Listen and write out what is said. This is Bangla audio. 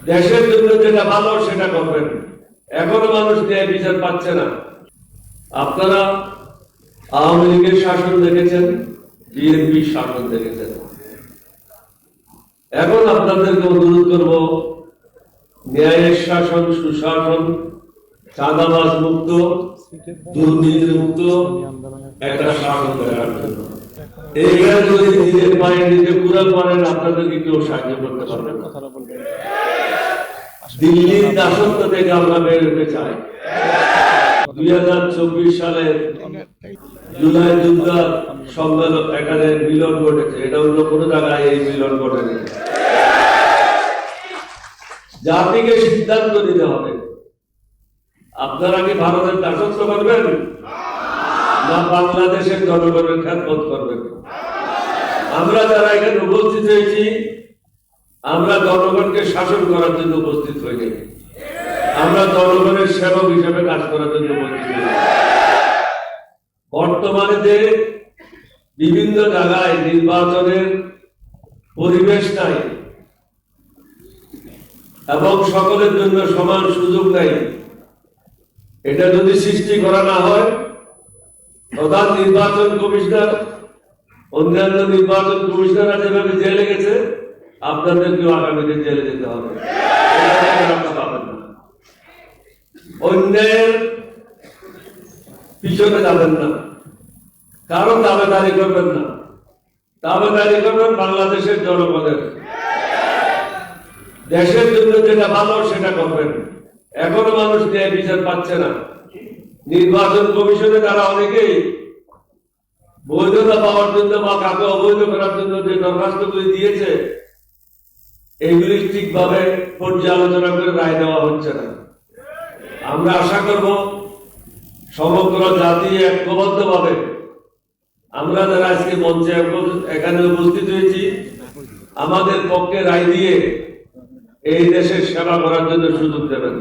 দেশের জন্য যেটা ভালো সেটা করবেন। এখনো মানুষ ন্যায় বিচার পাচ্ছে না। আপনারা আওয়ামী লীগের শাসন দেখেছেন, বিএনপি শাসন দেখেছেন। এখন আপনাদেরকে অনুরোধ করব, ন্যায়ের শাসন, সুশাসন, চাঁদাবাজ মুক্ত, দুর্নীতি মুক্ত একটা শাসন দেওয়ার জন্য। এইখানে যদি নিজের পায়ে নিজে কুড়াল মারেন, আপনাদেরকে কেউ সাহায্য করতে পারবে না। দিল্লির দাসত্ব থেকে আমরা বের হতে চাই। 2024 সালে জুলাই যুদ্ধ সম্মেলন এখানে মিলন ঘটেছে, এটা অন্য কোনো জায়গায় এই মিলন ঘটেনি। জাতিকে সিদ্ধান্ত নিতে হবে, আপনারা কি ভারতের দাসত্ব করবেন না বাংলাদেশের জনগণের খেদমত করবেন? আমরা যারা এখানে উপস্থিত হয়েছি, আমরা জনগণকে শাসন করার জন্য উপস্থিত হইনি, আমরা জনগণের সেবক হিসেবে কাজ করার জন্য উপস্থিত হয়েছি। বর্তমানে যে বিভিন্ন জায়গায় নির্বাচনের পরিবেশ নাই এবং সকলের জন্য সমান সুযোগ নাই, এটা যদি সৃষ্টি করা না হয়, প্রধান নির্বাচন কমিশনার, অন্যান্য নির্বাচন কমিশনাররা যেভাবে জেলে গেছে, আপনাদেরকেও আগামীতে জেলে যেতে হবে। অন্যের পিছনে যাবেন না, কারো দাবেদারি করবেন না, দাবেদারি করবেন বাংলাদেশের জনগণের। দেশের জন্য যেটা ভালো সেটা করবেন। এখনো মানুষ ন্যায় বিচার পাচ্ছে না। নির্বাচন কমিশনে তারা অনেকেই বৈধতা পাওয়ার জন্য বা কাকে অবৈধ করার জন্য যে দরখাস্তগুলি দিয়েছে, এগুলি ঠিকভাবে পর্যালোচনা করে রায় দেওয়া হচ্ছে না। আমরা আশা করব সমগ্র জাতি ঐক্যবদ্ধভাবে আমরা যারা আজকে মঞ্চে এখানে উপস্থিত হয়েছি, আমাদের পক্ষে রায় দিয়ে এই দেশের সেবা করার জন্য সুযোগ দেবেন।